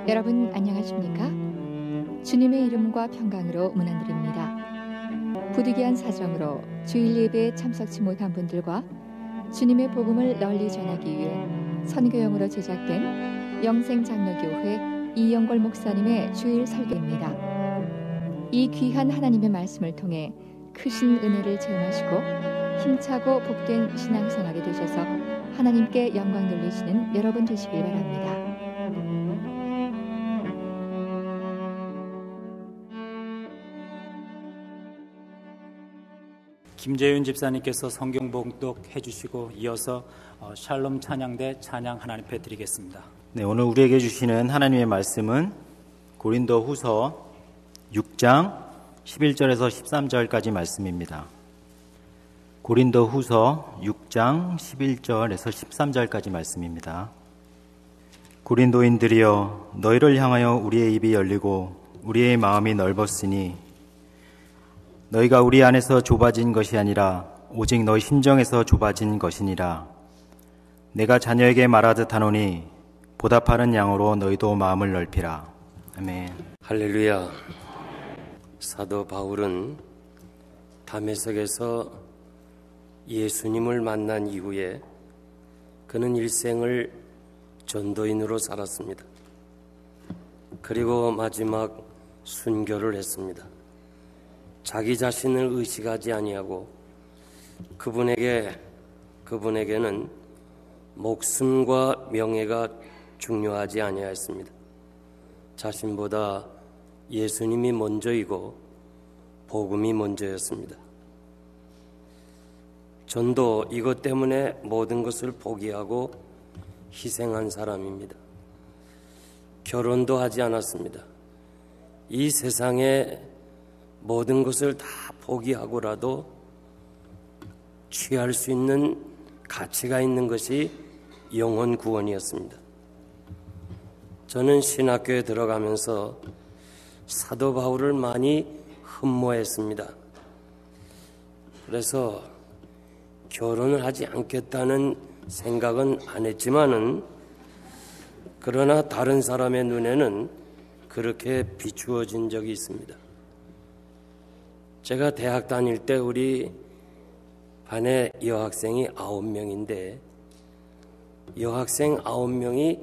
여러분 안녕하십니까? 주님의 이름과 평강으로 문안드립니다. 부득이한 사정으로 주일 예배에 참석치 못한 분들과 주님의 복음을 널리 전하기 위해 선교용으로 제작된 영생장로교회 이영걸 목사님의 주일 설교입니다. 이 귀한 하나님의 말씀을 통해 크신 은혜를 체험하시고 힘차고 복된 신앙생활이 되셔서 하나님께 영광 돌리시는 여러분 되시길 바랍니다. 김재윤 집사님께서 성경 봉독 해주시고 이어서 샬롬 찬양대 찬양 하나님 앞에 드리겠습니다. 네, 오늘 우리에게 주시는 하나님의 말씀은 고린도 후서 6장 11절에서 13절까지 말씀입니다. 고린도 후서 6장 11절에서 13절까지 말씀입니다. 고린도인들이여, 너희를 향하여 우리의 입이 열리고 우리의 마음이 넓었으니 너희가 우리 안에서 좁아진 것이 아니라 오직 너희 심정에서 좁아진 것이니라. 내가 자녀에게 말하듯 하노니 보답하는 양으로 너희도 마음을 넓히라. 아멘. 할렐루야. 사도 바울은 다메섹에서 예수님을 만난 이후에 그는 일생을 전도인으로 살았습니다. 그리고 마지막 순교를 했습니다. 자기 자신을 의식하지 아니하고 그분에게는 목숨과 명예가 중요하지 아니하였습니다. 자신보다 예수님이 먼저이고 복음이 먼저였습니다. 전도 이것 때문에 모든 것을 포기하고 희생한 사람입니다. 결혼도 하지 않았습니다. 이 세상에 모든 것을 다 포기하고라도 취할 수 있는 가치가 있는 것이 영혼 구원이었습니다. 저는 신학교에 들어가면서 사도 바울을 많이 흠모했습니다. 그래서 결혼을 하지 않겠다는 생각은 안 했지만은, 그러나 다른 사람의 눈에는 그렇게 비추어진 적이 있습니다. 제가 대학 다닐 때 우리 반에 여학생이 9명인데 여학생 9명이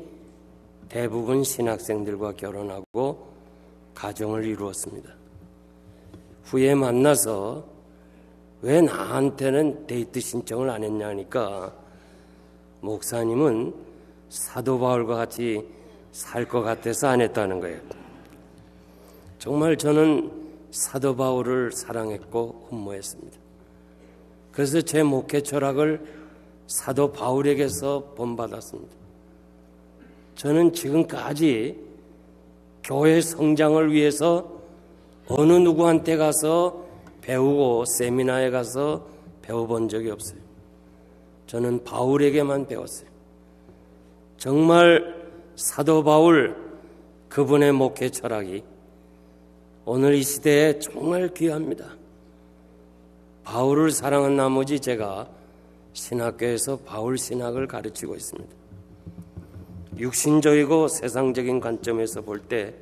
대부분 신학생들과 결혼하고 가정을 이루었습니다. 후에 만나서 왜 나한테는 데이트 신청을 안 했냐니까 목사님은 사도 바울과 같이 살 것 같아서 안 했다는 거예요. 정말 저는 사도 바울을 사랑했고 흠모했습니다. 그래서 제 목회 철학을 사도 바울에게서 본받았습니다. 저는 지금까지 교회 성장을 위해서 어느 누구한테 가서 배우고 세미나에 가서 배워본 적이 없어요. 저는 바울에게만 배웠어요. 정말 사도 바울, 그분의 목회 철학이 오늘 이 시대에 정말 귀합니다. 바울을 사랑한 나머지 제가 신학교에서 바울 신학을 가르치고 있습니다. 육신적이고 세상적인 관점에서 볼 때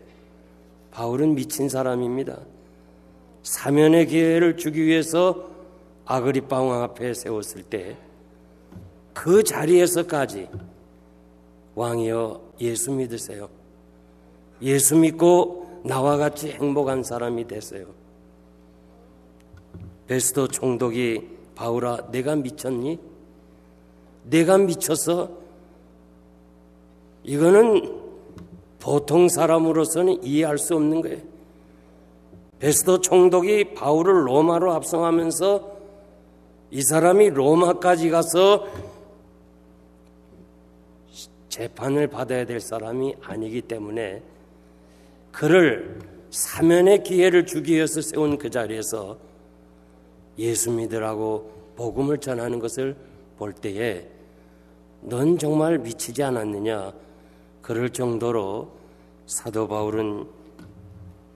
바울은 미친 사람입니다. 사면의 기회를 주기 위해서 아그리파 왕 앞에 세웠을 때 그 자리에서까지 왕이여 예수 믿으세요. 예수 믿고 나와 같이 행복한 사람이 됐어요. 베스도 총독이 바울아, 내가 미쳤니? 내가 미쳤어? 이거는 보통 사람으로서는 이해할 수 없는 거예요. 베스도 총독이 바울을 로마로 압송하면서 이 사람이 로마까지 가서 재판을 받아야 될 사람이 아니기 때문에 그를 사면의 기회를 주기 위해서 세운 그 자리에서 예수 믿으라고 복음을 전하는 것을 볼 때에 넌 정말 미치지 않았느냐, 그럴 정도로 사도 바울은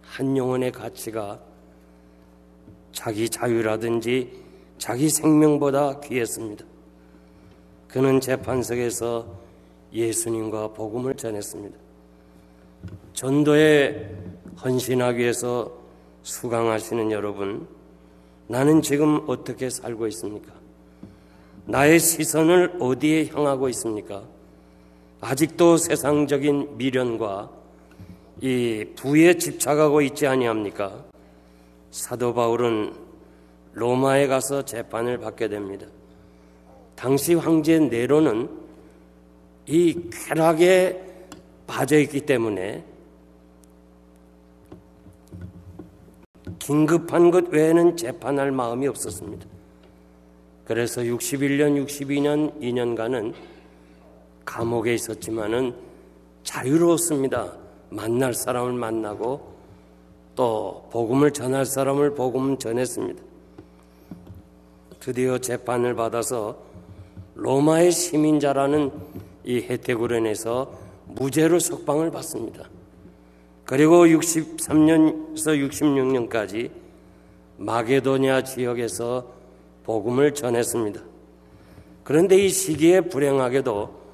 한 영혼의 가치가 자기 자유라든지 자기 생명보다 귀했습니다. 그는 재판석에서 예수님과 복음을 전했습니다. 전도에 헌신하기 위해서 수강하시는 여러분, 나는 지금 어떻게 살고 있습니까? 나의 시선을 어디에 향하고 있습니까? 아직도 세상적인 미련과 이 부에 집착하고 있지 아니합니까? 사도 바울은 로마에 가서 재판을 받게 됩니다. 당시 황제 네로는 이 쾌락에 빠져 있기 때문에 긴급한 것 외에는 재판할 마음이 없었습니다. 그래서 61년, 62년, 2년간은 감옥에 있었지만은 자유로웠습니다. 만날 사람을 만나고 또 복음을 전할 사람을 복음 전했습니다. 드디어 재판을 받아서 로마의 시민자라는 이 혜택으로 인해서 무죄로 석방을 받습니다. 그리고 63년에서 66년까지 마게도니아 지역에서 복음을 전했습니다. 그런데 이 시기에 불행하게도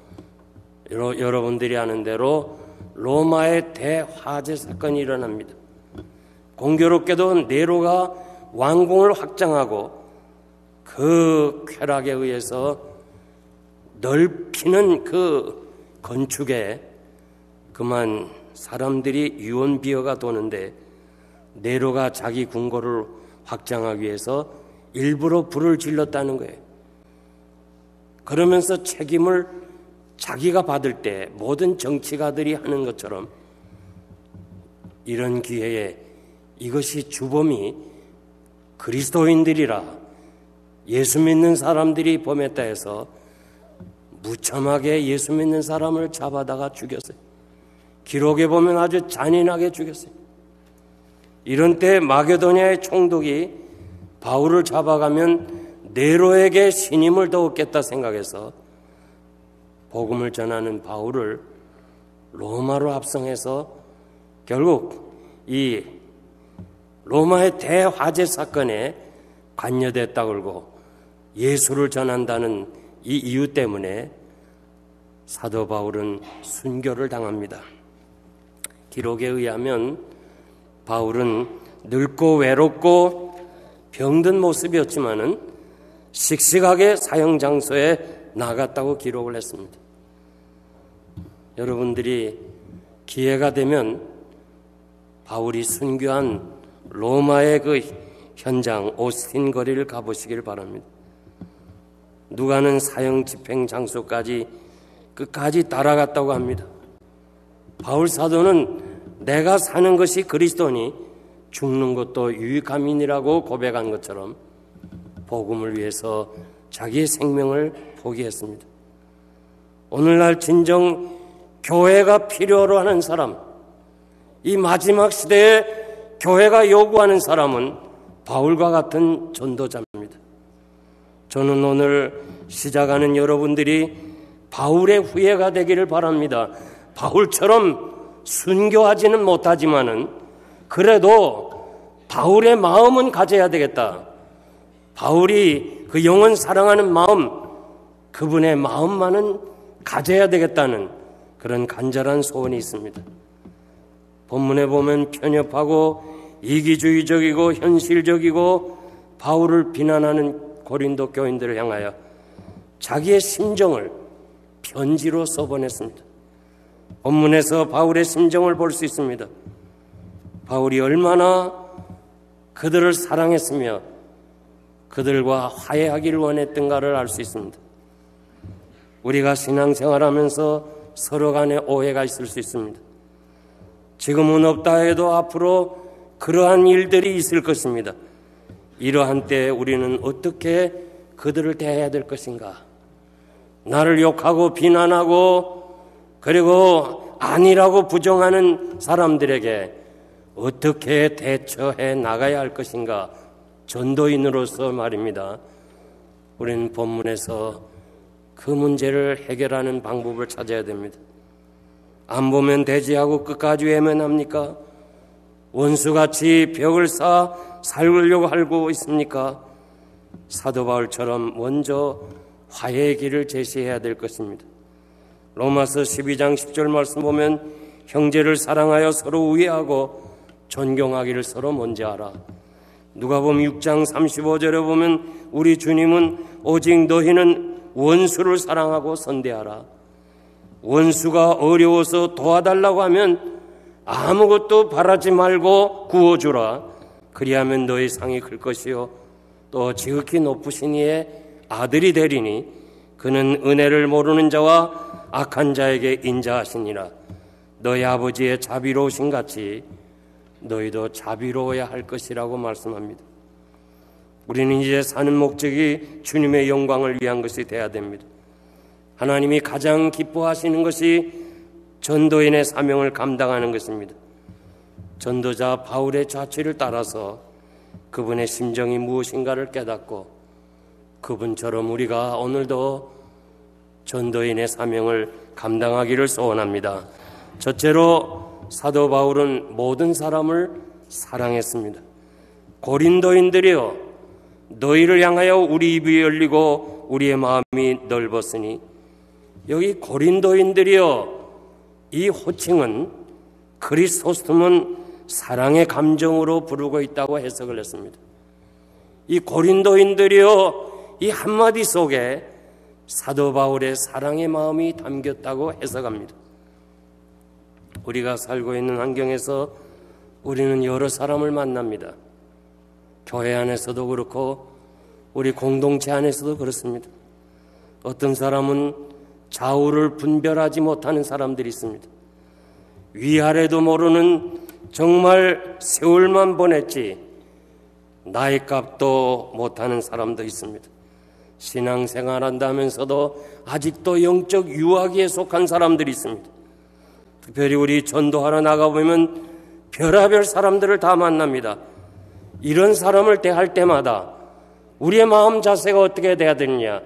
여러분들이 아는 대로 로마의 대화재 사건이 일어납니다. 공교롭게도 네로가 왕궁을 확장하고 그 쾌락에 의해서 넓히는 그 건축에 그만 사람들이 유언비어가 도는데 네로가 자기 궁궐을 확장하기 위해서 일부러 불을 질렀다는 거예요. 그러면서 책임을 자기가 받을 때 모든 정치가들이 하는 것처럼 이런 기회에 이것이 주범이 그리스도인들이라 예수 믿는 사람들이 범했다 해서 무참하게 예수 믿는 사람을 잡아다가 죽였어요. 기록에 보면 아주 잔인하게 죽였어요. 이런 때 마게도니아의 총독이 바울을 잡아가면 네로에게 신임을 더 얻겠다 생각해서 복음을 전하는 바울을 로마로 합성해서 결국 이 로마의 대화재 사건에 관여됐다고 그러고 예수를 전한다는 이 이유 때문에 사도 바울은 순교를 당합니다. 기록에 의하면 바울은 늙고 외롭고 병든 모습이었지만은 씩씩하게 사형 장소에 나갔다고 기록을 했습니다. 여러분들이 기회가 되면 바울이 순교한 로마의 그 현장 오스틴 거리를 가보시길 바랍니다. 누가는 사형 집행 장소까지 끝까지 따라갔다고 합니다. 바울 사도는 내가 사는 것이 그리스도니 죽는 것도 유익함이니라고 고백한 것처럼 복음을 위해서 자기의 생명을 포기했습니다. 오늘날 진정 교회가 필요로 하는 사람, 이 마지막 시대에 교회가 요구하는 사람은 바울과 같은 전도자입니다. 저는 오늘 시작하는 여러분들이 바울의 후예가 되기를 바랍니다. 바울처럼 순교하지는 못하지만은 그래도 바울의 마음은 가져야 되겠다. 바울이 그 영혼 사랑하는 마음, 그분의 마음만은 가져야 되겠다는 그런 간절한 소원이 있습니다. 본문에 보면 편협하고 이기주의적이고 현실적이고 바울을 비난하는 고린도 교인들을 향하여 자기의 심정을 편지로 써보냈습니다. 본문에서 바울의 심정을 볼 수 있습니다. 바울이 얼마나 그들을 사랑했으며 그들과 화해하기를 원했던가를 알 수 있습니다. 우리가 신앙생활하면서 서로 간에 오해가 있을 수 있습니다. 지금은 없다 해도 앞으로 그러한 일들이 있을 것입니다. 이러한 때 우리는 어떻게 그들을 대해야 될 것인가? 나를 욕하고 비난하고 그리고 아니라고 부정하는 사람들에게 어떻게 대처해 나가야 할 것인가? 전도인으로서 말입니다. 우리는 본문에서 그 문제를 해결하는 방법을 찾아야 됩니다. 안 보면 되지 하고 끝까지 외면합니까? 원수같이 벽을 쌓아 살려고 하고 있습니까? 사도 바울처럼 먼저 화해의 길을 제시해야 될 것입니다. 로마서 12장 10절 말씀 보면 형제를 사랑하여 서로 우애하고 존경하기를 서로 먼저 하라. 누가복음 6장 35절에 보면 우리 주님은 오직 너희는 원수를 사랑하고 선대하라. 원수가 어려워서 도와달라고 하면 아무것도 바라지 말고 구워주라. 그리하면 너희 상이 클 것이요 또 지극히 높으신 이의 아들이 되리니 그는 은혜를 모르는 자와 악한 자에게 인자하시니라. 너희 아버지의 자비로우신 같이 너희도 자비로워야 할 것이라고 말씀합니다. 우리는 이제 사는 목적이 주님의 영광을 위한 것이 되어야 됩니다. 하나님이 가장 기뻐하시는 것이 전도인의 사명을 감당하는 것입니다. 전도자 바울의 자취를 따라서 그분의 심정이 무엇인가를 깨닫고 그분처럼 우리가 오늘도 전도인의 사명을 감당하기를 소원합니다. 첫째로 사도 바울은 모든 사람을 사랑했습니다. 고린도인들이여 너희를 향하여 우리 입이 열리고 우리의 마음이 넓었으니, 여기 고린도인들이여 이 호칭은 크리스토스톰은 사랑의 감정으로 부르고 있다고 해석을 했습니다. 이 고린도인들이여 이 한마디 속에 사도 바울의 사랑의 마음이 담겼다고 해석합니다. 우리가 살고 있는 환경에서 우리는 여러 사람을 만납니다. 교회 안에서도 그렇고 우리 공동체 안에서도 그렇습니다. 어떤 사람은 좌우를 분별하지 못하는 사람들이 있습니다. 위아래도 모르는 정말 세월만 보냈지 나이값도 못하는 사람도 있습니다. 신앙생활 한다면서도 아직도 영적 유아기에 속한 사람들이 있습니다. 특별히 우리 전도하러 나가보면 별의별 사람들을 다 만납니다. 이런 사람을 대할 때마다 우리의 마음 자세가 어떻게 돼야 되느냐?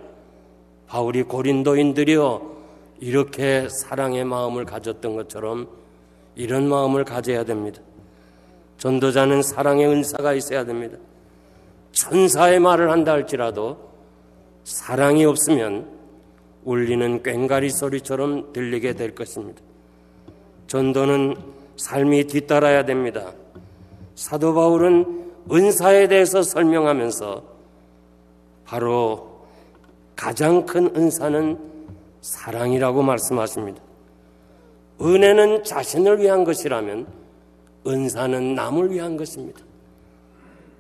바울이 고린도인들이여 이렇게 사랑의 마음을 가졌던 것처럼 이런 마음을 가져야 됩니다. 전도자는 사랑의 은사가 있어야 됩니다. 천사의 말을 한다 할지라도 사랑이 없으면 울리는 꽹과리 소리처럼 들리게 될 것입니다. 전도는 삶이 뒤따라야 됩니다. 사도 바울은 은사에 대해서 설명하면서 바로 가장 큰 은사는 사랑이라고 말씀하십니다. 은혜는 자신을 위한 것이라면 은사는 남을 위한 것입니다.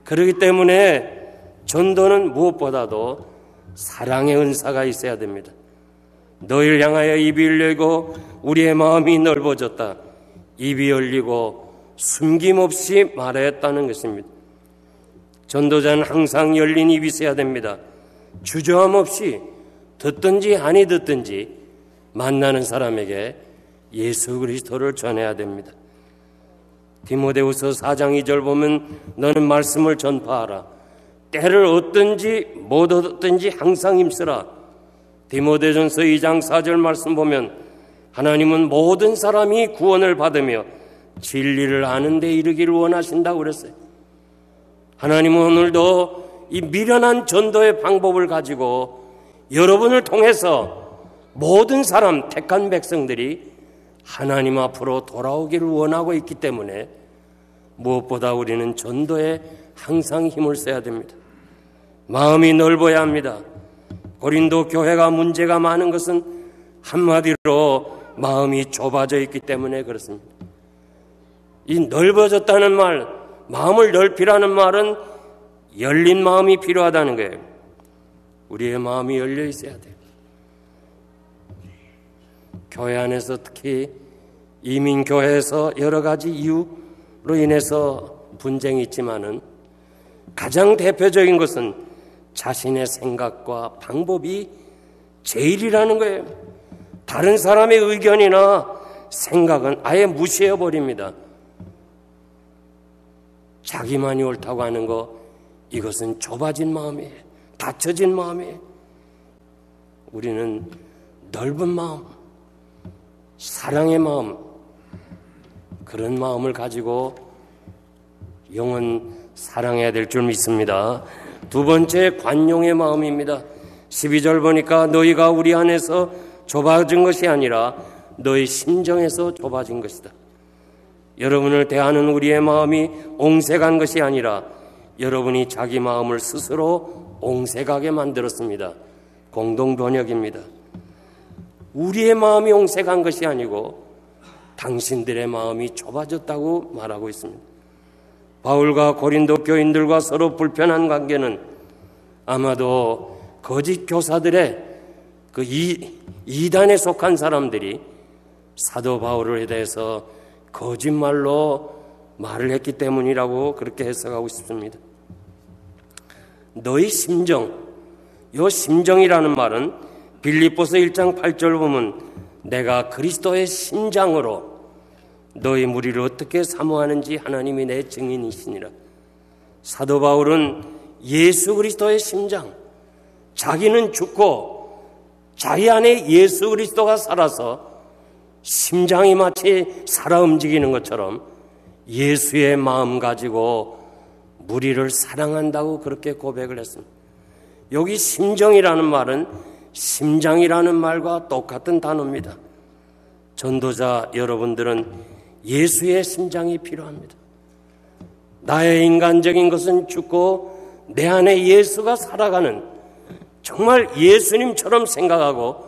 그렇기 때문에 전도는 무엇보다도 사랑의 은사가 있어야 됩니다. 너희를 향하여 입이 열리고 우리의 마음이 넓어졌다. 입이 열리고 숨김없이 말하였다는 것입니다. 전도자는 항상 열린 입이 있어야 됩니다. 주저함 없이 듣든지 아니 듣든지 만나는 사람에게 예수 그리스도를 전해야 됩니다. 디모데후서 4장 2절 보면 너는 말씀을 전파하라. 때를 얻든지 못 얻든지 항상 힘쓰라. 디모데전서 2장 4절 말씀 보면 하나님은 모든 사람이 구원을 받으며 진리를 아는 데 이르기를 원하신다고 그랬어요. 하나님은 오늘도 이 미련한 전도의 방법을 가지고 여러분을 통해서 모든 사람, 택한 백성들이 하나님 앞으로 돌아오기를 원하고 있기 때문에 무엇보다 우리는 전도에 항상 힘을 써야 됩니다. 마음이 넓어야 합니다. 고린도 교회가 문제가 많은 것은 한마디로 마음이 좁아져 있기 때문에 그렇습니다. 이 넓어졌다는 말, 마음을 넓히라는 말은 열린 마음이 필요하다는 거예요. 우리의 마음이 열려 있어야 돼요. 교회 안에서 특히 이민교회에서 여러 가지 이유로 인해서 분쟁이 있지만은 가장 대표적인 것은 자신의 생각과 방법이 제일이라는 거예요. 다른 사람의 의견이나 생각은 아예 무시해버립니다. 자기만이 옳다고 하는 거, 이것은 좁아진 마음이에요. 닫혀진 마음이에요. 우리는 넓은 마음, 사랑의 마음, 그런 마음을 가지고 영원 사랑해야 될 줄 믿습니다. 두 번째, 관용의 마음입니다. 12절 보니까 너희가 우리 안에서 좁아진 것이 아니라 너희 심정에서 좁아진 것이다. 여러분을 대하는 우리의 마음이 옹색한 것이 아니라 여러분이 자기 마음을 스스로 옹색하게 만들었습니다. 공동 번역입니다. 우리의 마음이 옹색한 것이 아니고 당신들의 마음이 좁아졌다고 말하고 있습니다. 바울과 고린도 교인들과 서로 불편한 관계는 아마도 거짓 교사들의 그 이단에 속한 사람들이 사도 바울에 대해서 거짓말로 말을 했기 때문이라고 그렇게 해석하고 싶습니다. 너희 심정, 이 심정이라는 말은 빌립보서 1장 8절 보면 내가 그리스도의 심장으로 너희 무리를 어떻게 사모하는지 하나님이 내 증인이시니라. 사도 바울은 예수 그리스도의 심장, 자기는 죽고 자기 안에 예수 그리스도가 살아서 심장이 마치 살아 움직이는 것처럼 예수의 마음 가지고 무리를 사랑한다고 그렇게 고백을 했습니다. 여기 심정이라는 말은 심장이라는 말과 똑같은 단어입니다. 전도자 여러분들은 예수의 심장이 필요합니다. 나의 인간적인 것은 죽고 내 안에 예수가 살아가는, 정말 예수님처럼 생각하고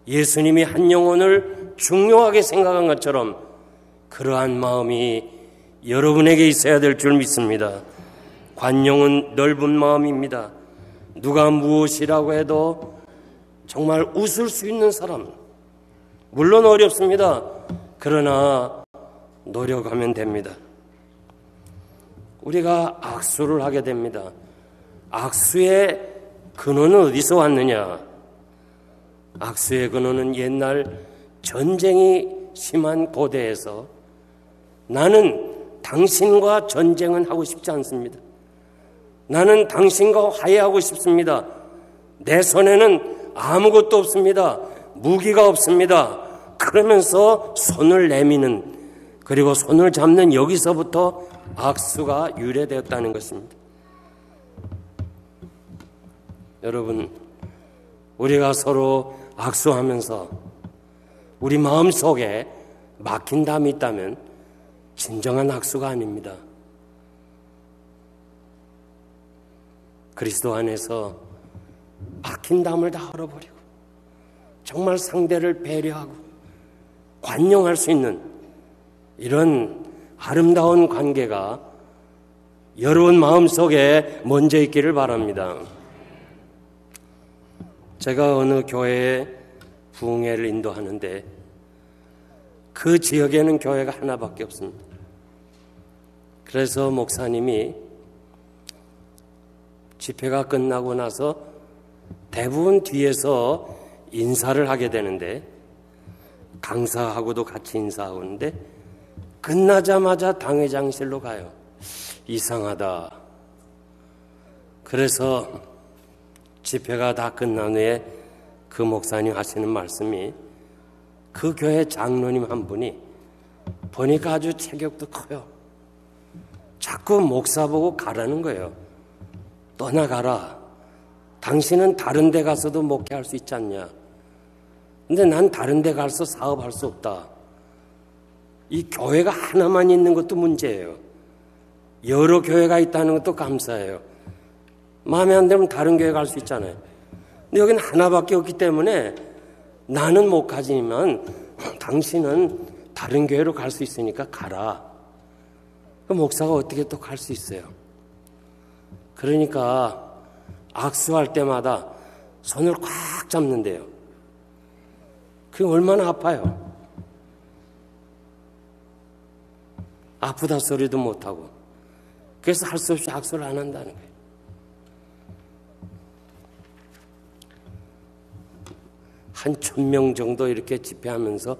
예수님이 한 영혼을 중요하게 생각한 것처럼 그러한 마음이 여러분에게 있어야 될 줄 믿습니다. 관용은 넓은 마음입니다. 누가 무엇이라고 해도 정말 웃을 수 있는 사람, 물론 어렵습니다. 그러나 노력하면 됩니다. 우리가 악수를 하게 됩니다. 악수의 근원은 어디서 왔느냐? 악수의 근원은 옛날 전쟁이 심한 고대에서 나는 당신과 전쟁은 하고 싶지 않습니다. 나는 당신과 화해하고 싶습니다. 내 손에는 아무것도 없습니다. 무기가 없습니다. 그러면서 손을 내미는, 그리고 손을 잡는 여기서부터 악수가 유래되었다는 것입니다. 여러분, 우리가 서로 악수하면서 우리 마음속에 막힌 담이 있다면 진정한 악수가 아닙니다. 그리스도 안에서 막힌 담을 다 헐어버리고 정말 상대를 배려하고 관용할 수 있는 이런 아름다운 관계가 여러분 마음속에 먼저 있기를 바랍니다. 제가 어느 교회에 부흥회를 인도하는데 그 지역에는 교회가 하나밖에 없습니다. 그래서 목사님이 집회가 끝나고 나서 대부분 뒤에서 인사를 하게 되는데, 강사하고도 같이 인사하는데 끝나자마자 당회장실로 가요. 이상하다. 그래서 집회가 다 끝난 후에 그 목사님 하시는 말씀이, 그 교회 장로님 한 분이 보니까 아주 체격도 커요. 자꾸 목사 보고 가라는 거예요. 떠나가라. 당신은 다른 데 가서도 목회할 수 있지 않냐. 근데 난 다른 데 가서 사업할 수 없다. 이 교회가 하나만 있는 것도 문제예요. 여러 교회가 있다는 것도 감사해요. 마음에 안 들면 다른 교회 갈 수 있잖아요. 근데 여기는 하나밖에 없기 때문에 나는 못 가지만 당신은 다른 교회로 갈 수 있으니까 가라. 그 목사가 어떻게 또 갈 수 있어요? 그러니까 악수할 때마다 손을 꽉 잡는데요. 그게 얼마나 아파요. 아프다 소리도 못하고. 그래서 할 수 없이 악수를 안 한다는 거예요. 한 1000명 정도 이렇게 집회하면서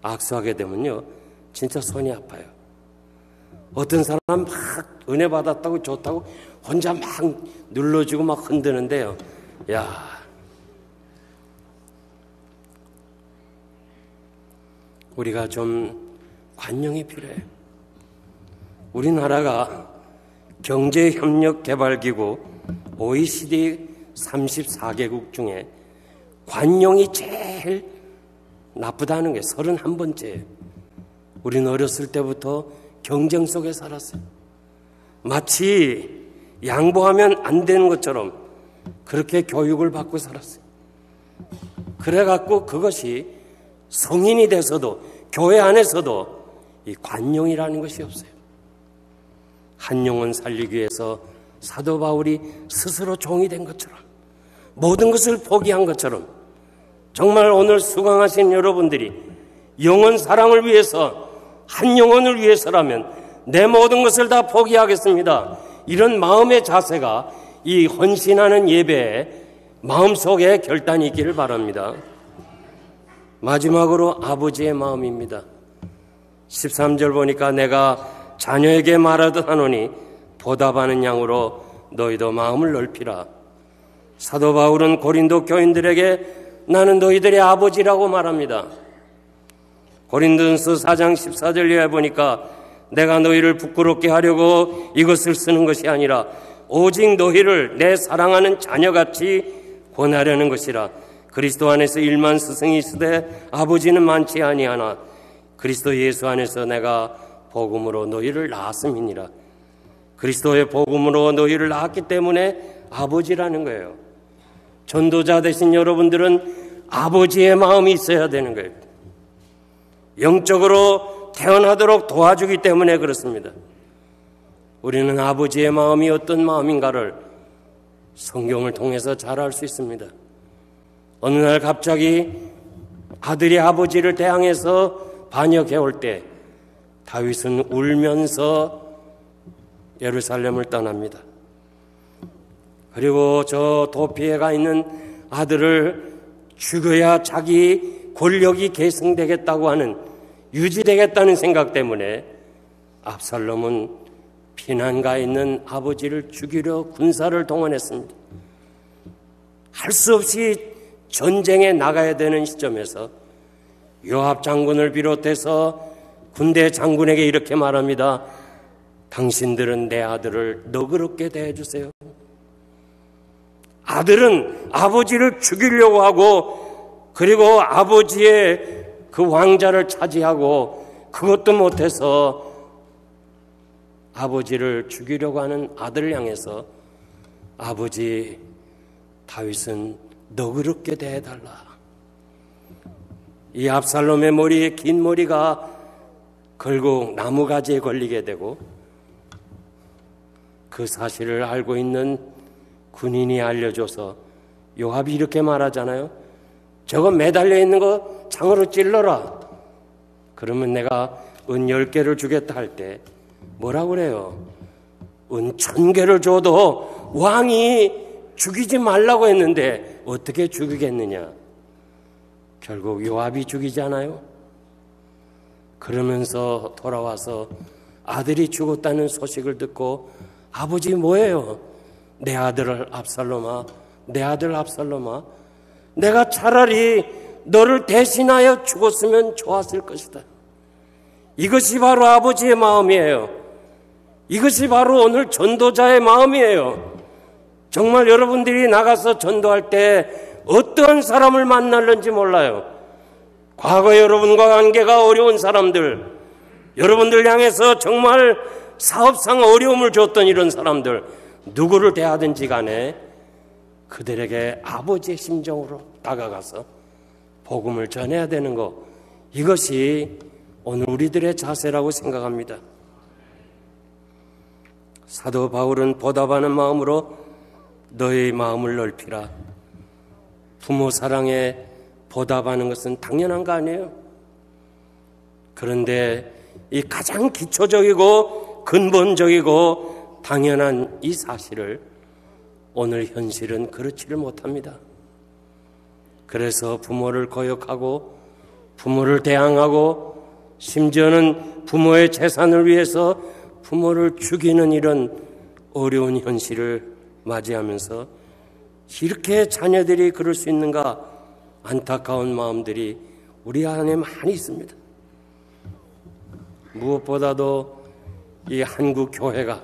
악수하게 되면요, 진짜 손이 아파요. 어떤 사람 막 은혜 받았다고 좋다고 혼자 막 눌러주고 막 흔드는데요. 야, 우리가 좀 관용이 필요해요. 우리나라가 경제협력개발기구 OECD 34개국 중에 관용이 제일 나쁘다는 게 31번째예요. 우리는 어렸을 때부터 경쟁 속에 살았어요. 마치 양보하면 안 되는 것처럼 그렇게 교육을 받고 살았어요. 그래갖고 그것이 성인이 돼서도 교회 안에서도 이 관용이라는 것이 없어요. 한 영혼 살리기 위해서 사도 바울이 스스로 종이 된 것처럼 모든 것을 포기한 것처럼 정말 오늘 수강하신 여러분들이 영혼 사랑을 위해서 한 영혼을 위해서라면 내 모든 것을 다 포기하겠습니다. 이런 마음의 자세가 이 헌신하는 예배에 마음속에 결단이 있기를 바랍니다. 마지막으로 아버지의 마음입니다. 13절 보니까 내가 자녀에게 말하듯 하노니 보답하는 양으로 너희도 마음을 넓히라. 사도 바울은 고린도 교인들에게 나는 너희들의 아버지라고 말합니다. 고린도전서 4장 14절에 보니까 내가 너희를 부끄럽게 하려고 이것을 쓰는 것이 아니라 오직 너희를 내 사랑하는 자녀같이 권하려는 것이라. 그리스도 안에서 일만 스승이 있으되 아버지는 많지 아니하나 그리스도 예수 안에서 내가 복음으로 너희를 낳았음이니라. 그리스도의 복음으로 너희를 낳았기 때문에 아버지라는 거예요. 전도자 되신 여러분들은 아버지의 마음이 있어야 되는 거예요. 영적으로 태어나도록 도와주기 때문에 그렇습니다. 우리는 아버지의 마음이 어떤 마음인가를 성경을 통해서 잘 알 수 있습니다. 어느 날 갑자기 아들이 아버지를 대항해서 반역해 올 때 다윗은 울면서 예루살렘을 떠납니다. 그리고 저 도피해 가 있는 아들을 죽여야 자기 권력이 계승되겠다고 하는 유지되겠다는 생각 때문에 압살롬은 피난가에 있는 아버지를 죽이려 군사를 동원했습니다. 할 수 없이 전쟁에 나가야 되는 시점에서 요압 장군을 비롯해서 군대 장군에게 이렇게 말합니다. 당신들은 내 아들을 너그럽게 대해주세요. 아들은 아버지를 죽이려고 하고 그리고 아버지의 그 왕자를 차지하고 그것도 못해서 아버지를 죽이려고 하는 아들을 향해서 아버지 다윗은 너그럽게 대해달라. 이 압살롬의 머리에 긴 머리가 결국 나무가지에 걸리게 되고 그 사실을 알고 있는 군인이 알려줘서 요압이 이렇게 말하잖아요. 저거 매달려 있는 거 창으로 찔러라. 그러면 내가 은 10개를 주겠다 할 때 뭐라고 그래요? 은 1000개를 줘도 왕이 죽이지 말라고 했는데 어떻게 죽이겠느냐? 결국 요압이 죽이잖아요. 그러면서 돌아와서 아들이 죽었다는 소식을 듣고 아버지 뭐예요? 내 아들을 압살롬아, 내 아들 압살롬아, 내가 차라리 너를 대신하여 죽었으면 좋았을 것이다. 이것이 바로 아버지의 마음이에요. 이것이 바로 오늘 전도자의 마음이에요. 정말 여러분들이 나가서 전도할 때 어떠한 사람을 만날는지 몰라요. 과거 여러분과 관계가 어려운 사람들, 여러분들 향해서 정말 사업상 어려움을 줬던 이런 사람들, 누구를 대하든지 간에 그들에게 아버지의 심정으로 다가가서 복음을 전해야 되는 것, 이것이 오늘 우리들의 자세라고 생각합니다. 사도 바울은 보답하는 마음으로 너의 마음을 넓히라. 부모 사랑에 보답하는 것은 당연한 거 아니에요? 그런데 이 가장 기초적이고 근본적이고 당연한 이 사실을 오늘 현실은 그렇지를 못합니다. 그래서 부모를 거역하고 부모를 대항하고 심지어는 부모의 재산을 위해서 부모를 죽이는 이런 어려운 현실을 맞이하면서 이렇게 자녀들이 그럴 수 있는가 안타까운 마음들이 우리 안에 많이 있습니다. 무엇보다도 이 한국 교회가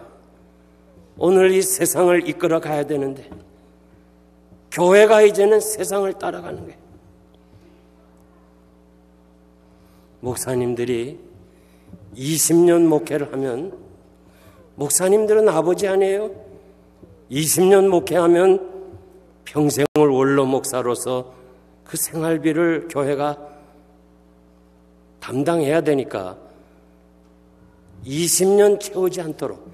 오늘 이 세상을 이끌어 가야 되는데 교회가 이제는 세상을 따라가는 거예요. 목사님들이 20년 목회를 하면 목사님들은 아버지 아니에요? 20년 목회하면 평생을 원로 목사로서 그 생활비를 교회가 담당해야 되니까 20년 채우지 않도록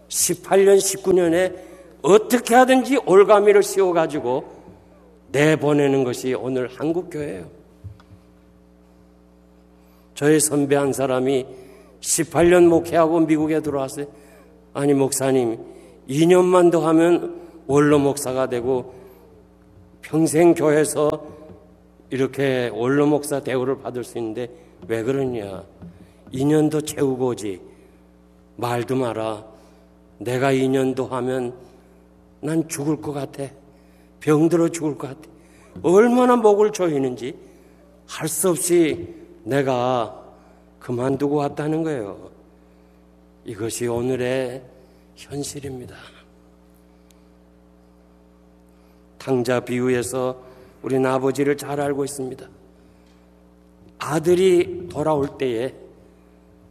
18년, 19년에 어떻게 하든지 올가미를 씌워가지고 내보내는 것이 오늘 한국교회예요. 저희 선배 한 사람이 18년 목회하고 미국에 들어왔어요. 아니 목사님 2년만 더 하면 원로 목사가 되고 평생 교회에서 이렇게 원로 목사 대우를 받을 수 있는데 왜 그러냐. 2년 더 채우고 오지. 말도 마라. 내가 2년 더 하면 난 죽을 것 같아. 병들어 죽을 것 같아. 얼마나 목을 조이는지 할 수 없이 내가 그만두고 왔다는 거예요. 이것이 오늘의 현실입니다. 탕자 비유에서 우리는 아버지를 잘 알고 있습니다. 아들이 돌아올 때에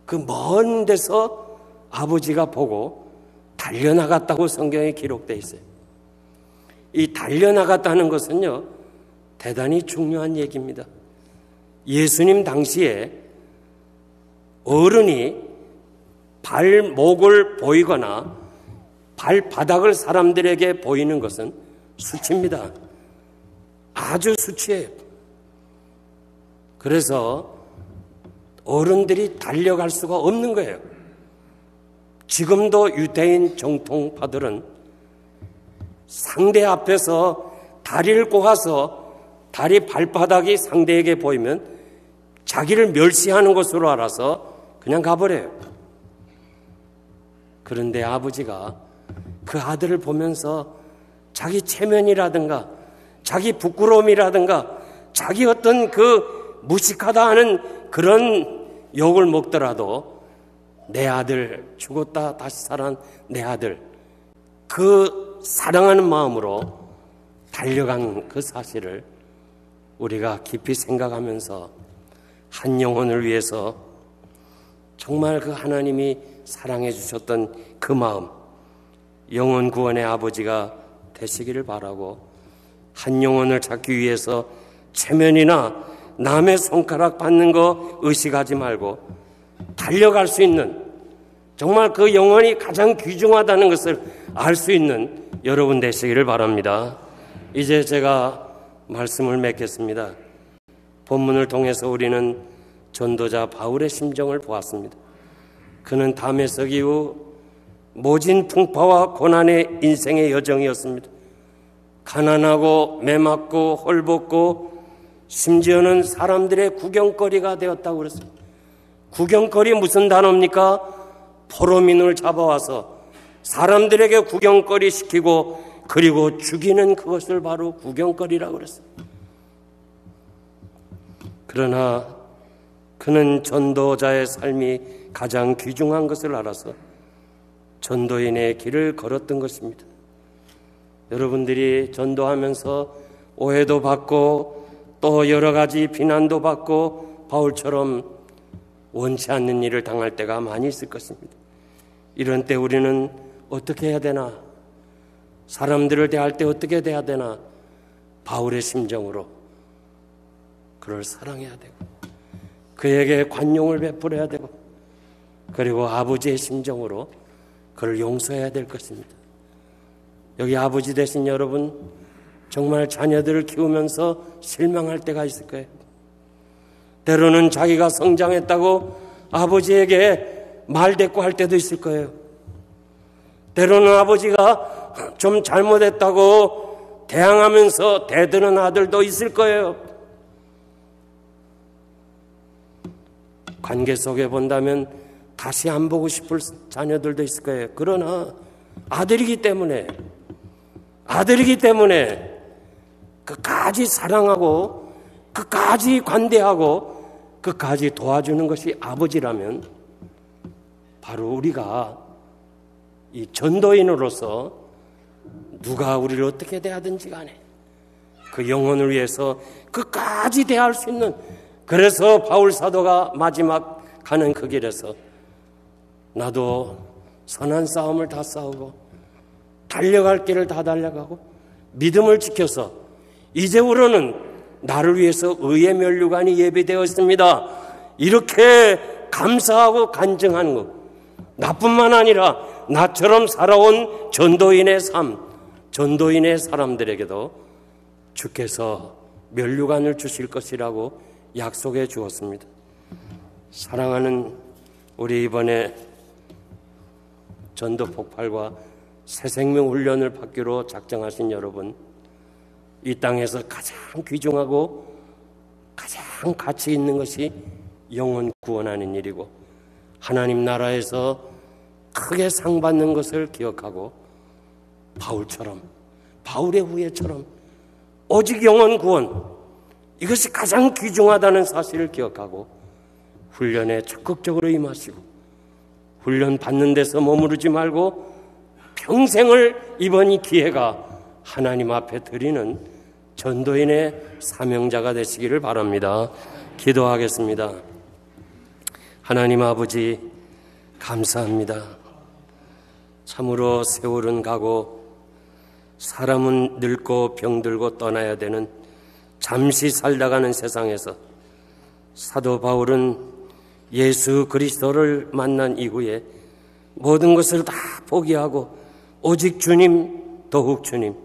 그 먼 데서 아버지가 보고 달려나갔다고 성경에 기록되어 있어요. 이 달려나갔다는 것은요, 대단히 중요한 얘기입니다. 예수님 당시에 어른이 발목을 보이거나 발바닥을 사람들에게 보이는 것은 수치입니다. 아주 수치예요. 그래서 어른들이 달려갈 수가 없는 거예요. 지금도 유대인 정통파들은 상대 앞에서 다리를 꼬아서 다리 발바닥이 상대에게 보이면 자기를 멸시하는 것으로 알아서 그냥 가버려요. 그런데 아버지가 그 아들을 보면서 자기 체면이라든가 자기 부끄러움이라든가 자기 어떤 그 무식하다 하는 그런 욕을 먹더라도 내 아들 죽었다 다시 살아난 내 아들 그 사랑하는 마음으로 달려간 그 사실을 우리가 깊이 생각하면서 한 영혼을 위해서 정말 그 하나님이 사랑해 주셨던 그 마음 영혼 구원의 아버지가 되시기를 바라고 한 영혼을 찾기 위해서 체면이나 남의 손가락 받는 거 의식하지 말고 달려갈 수 있는 정말 그 영혼이 가장 귀중하다는 것을 알 수 있는 여러분 되시기를 바랍니다. 이제 제가 말씀을 맺겠습니다. 본문을 통해서 우리는 전도자 바울의 심정을 보았습니다. 그는 다메섹 이후 모진 풍파와 고난의 인생의 여정이었습니다. 가난하고 매맞고 헐벗고 심지어는 사람들의 구경거리가 되었다고 그랬습니다. 구경거리 무슨 단어입니까? 포로민을 잡아와서 사람들에게 구경거리 시키고 그리고 죽이는 그것을 바로 구경거리라고 그랬습니다. 그러나 그는 전도자의 삶이 가장 귀중한 것을 알아서 전도인의 길을 걸었던 것입니다. 여러분들이 전도하면서 오해도 받고 또 여러 가지 비난도 받고 바울처럼 원치 않는 일을 당할 때가 많이 있을 것입니다. 이런 때 우리는 어떻게 해야 되나? 사람들을 대할 때 어떻게 대해야 되나? 바울의 심정으로 그를 사랑해야 되고 그에게 관용을 베풀어야 되고 그리고 아버지의 심정으로 그를 용서해야 될 것입니다. 여기 아버지 되신 여러분 정말 자녀들을 키우면서 실망할 때가 있을 거예요. 때로는 자기가 성장했다고 아버지에게 말대꾸할 때도 있을 거예요. 때로는 아버지가 좀 잘못했다고 대항하면서 대드는 아들도 있을 거예요. 관계 속에 본다면 다시 안 보고 싶을 자녀들도 있을 거예요. 그러나 아들이기 때문에 끝까지 사랑하고 끝까지 관대하고 끝까지 도와주는 것이 아버지라면 바로 우리가 이 전도인으로서 누가 우리를 어떻게 대하든지 간에 그 영혼을 위해서 끝까지 대할 수 있는 그래서 바울 사도가 마지막 가는 그 길에서 나도 선한 싸움을 다 싸우고 달려갈 길을 다 달려가고 믿음을 지켜서 이제후로는 나를 위해서 의의 면류관이 예비되어 있습니다. 이렇게 감사하고 간증하는 것, 나뿐만 아니라 나처럼 살아온 전도인의 삶, 전도인의 사람들에게도 주께서 면류관을 주실 것이라고 약속해 주었습니다. 사랑하는 우리 이번에 전도 폭발과 새생명 훈련을 받기로 작정하신 여러분, 이 땅에서 가장 귀중하고 가장 가치 있는 것이 영혼 구원하는 일이고 하나님 나라에서 크게 상 받는 것을 기억하고 바울처럼, 바울의 후예처럼 오직 영혼 구원, 이것이 가장 귀중하다는 사실을 기억하고 훈련에 적극적으로 임하시고 훈련 받는 데서 머무르지 말고 평생을 이번 이 기회가 하나님 앞에 드리는 전도인의 사명자가 되시기를 바랍니다. 기도하겠습니다. 하나님 아버지, 감사합니다. 참으로 세월은 가고 사람은 늙고 병들고 떠나야 되는 잠시 살다가는 세상에서 사도 바울은 예수 그리스도를 만난 이후에 모든 것을 다 포기하고 오직 주님, 더욱 주님,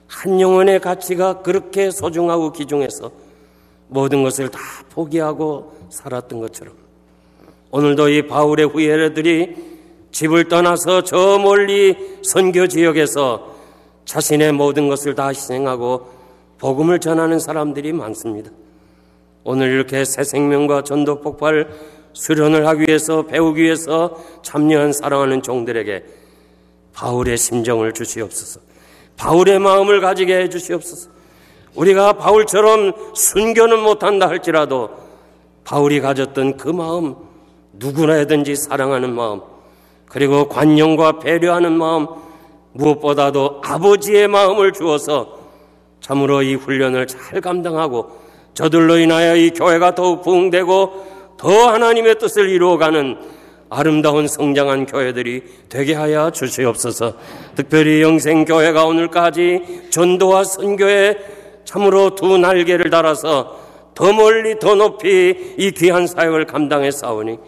한 영혼의 가치가 그렇게 소중하고 귀중해서 모든 것을 다 포기하고 살았던 것처럼 오늘도 이 바울의 후예들이 집을 떠나서 저 멀리 선교 지역에서 자신의 모든 것을 다 희생하고 복음을 전하는 사람들이 많습니다. 오늘 이렇게 새 생명과 전도 폭발 수련을 하기 위해서, 배우기 위해서 참여한 사랑하는 종들에게 바울의 심정을 주시옵소서. 바울의 마음을 가지게 해 주시옵소서. 우리가 바울처럼 순교는 못한다 할지라도 바울이 가졌던 그 마음, 누구나든지 사랑하는 마음, 그리고 관용과 배려하는 마음, 무엇보다도 아버지의 마음을 주어서 참으로 이 훈련을 잘 감당하고 저들로 인하여 이 교회가 더욱 부흥되고 더 하나님의 뜻을 이루어가는 아름다운 성장한 교회들이 되게 하여 주시옵소서. 특별히 영생교회가 오늘까지 전도와 선교에 참으로 두 날개를 달아서 더 멀리 더 높이 이 귀한 사역을 감당해 싸우니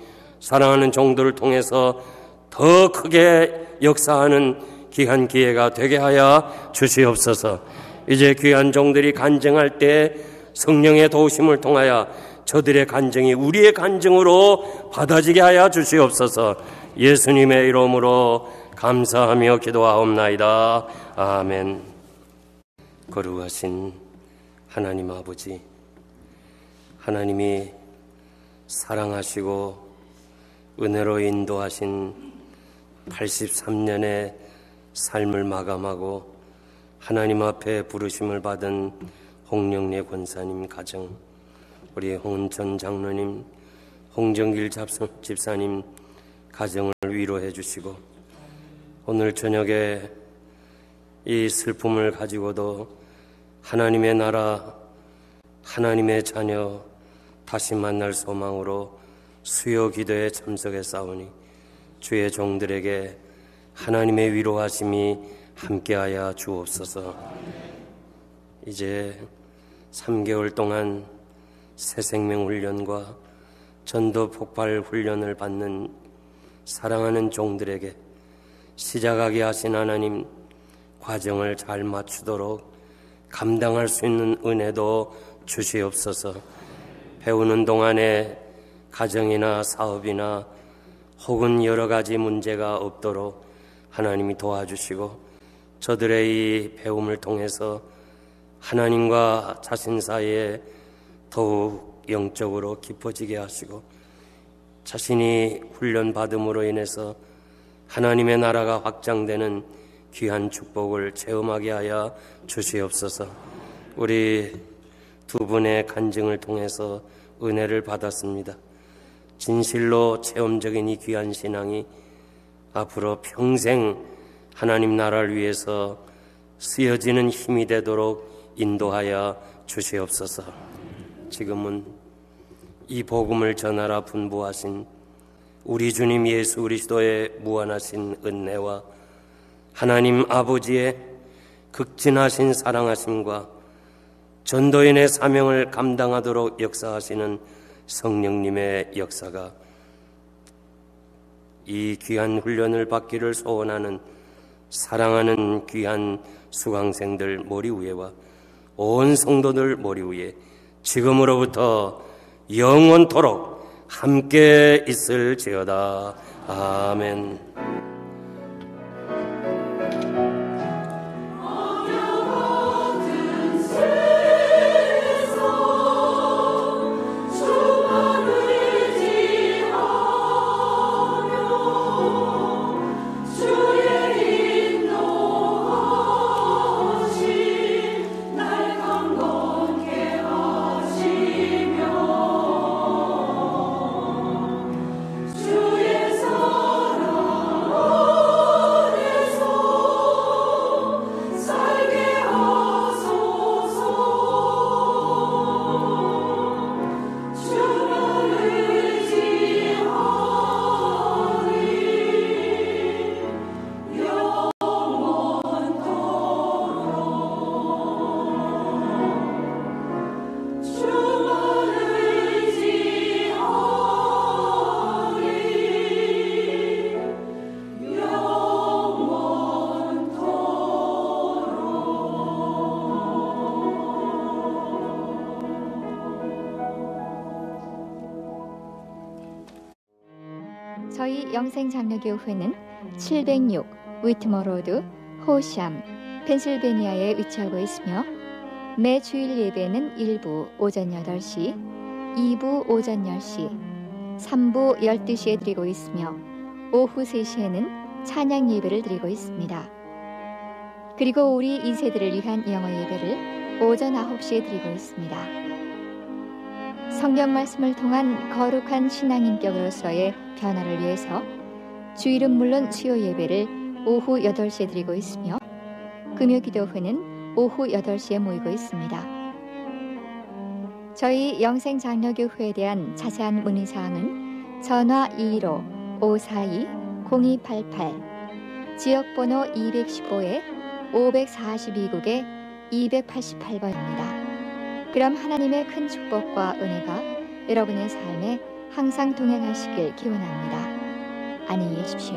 사랑하는 종들을 통해서 더 크게 역사하는 귀한 기회가 되게 하여 주시옵소서. 이제 귀한 종들이 간증할 때 성령의 도우심을 통하여 저들의 간증이 우리의 간증으로 받아지게 하여 주시옵소서. 예수님의 이름으로 감사하며 기도하옵나이다. 아멘. 거룩하신 하나님 아버지, 하나님이 사랑하시고 은혜로 인도하신 83년의 삶을 마감하고 하나님 앞에 부르심을 받은 홍영래 권사님 가정, 우리 홍은천 장로님, 홍정길 집사님 가정을 위로해 주시고 오늘 저녁에 이 슬픔을 가지고도 하나님의 나라, 하나님의 자녀 다시 만날 소망으로 수요 기도에 참석해 싸우니 주의 종들에게 하나님의 위로하심이 함께하여 주옵소서. 이제 3개월 동안 새생명 훈련과 전도 폭발 훈련을 받는 사랑하는 종들에게 시작하게 하신 하나님, 과정을 잘 맞추도록 감당할 수 있는 은혜도 주시옵소서. 배우는 동안에 가정이나 사업이나 혹은 여러 가지 문제가 없도록 하나님이 도와주시고 저들의 이 배움을 통해서 하나님과 자신 사이에 더욱 영적으로 깊어지게 하시고 자신이 훈련받음으로 인해서 하나님의 나라가 확장되는 귀한 축복을 체험하게 하여 주시옵소서. 우리 두 분의 간증을 통해서 은혜를 받았습니다. 진실로 체험적인 이 귀한 신앙이 앞으로 평생 하나님 나라를 위해서 쓰여지는 힘이 되도록 인도하여 주시옵소서. 지금은 이 복음을 전하라 분부하신 우리 주님 예수 그리스도의 무한하신 은혜와 하나님 아버지의 극진하신 사랑하심과 전도인의 사명을 감당하도록 역사하시는 성령님의 역사가 이 귀한 훈련을 받기를 소원하는 사랑하는 귀한 수강생들 머리 위에와 온 성도들 머리 위에 지금으로부터 영원토록 함께 있을지어다. 아멘. 저희 영생장로교회는 706 위트머 로드, 호샴, 펜실베니아에 위치하고 있으며 매 주일 예배는 1부 오전 8시, 2부 오전 10시, 3부 12시에 드리고 있으며 오후 3시에는 찬양 예배를 드리고 있습니다. 그리고 우리 2세들을 위한 영어 예배를 오전 9시에 드리고 있습니다. 성경 말씀을 통한 거룩한 신앙인격으로서의 변화를 위해서 주일은 물론 수요 예배를 오후 8시에 드리고 있으며 금요 기도회는 오후 8시에 모이고 있습니다. 저희 영생장로교회에 대한 자세한 문의사항은 전화 215-542-0288 지역번호 215에 542국에 288번입니다. 그럼 하나님의 큰 축복과 은혜가 여러분의 삶에 항상 동행하시길 기원합니다. 안녕히 계십시오.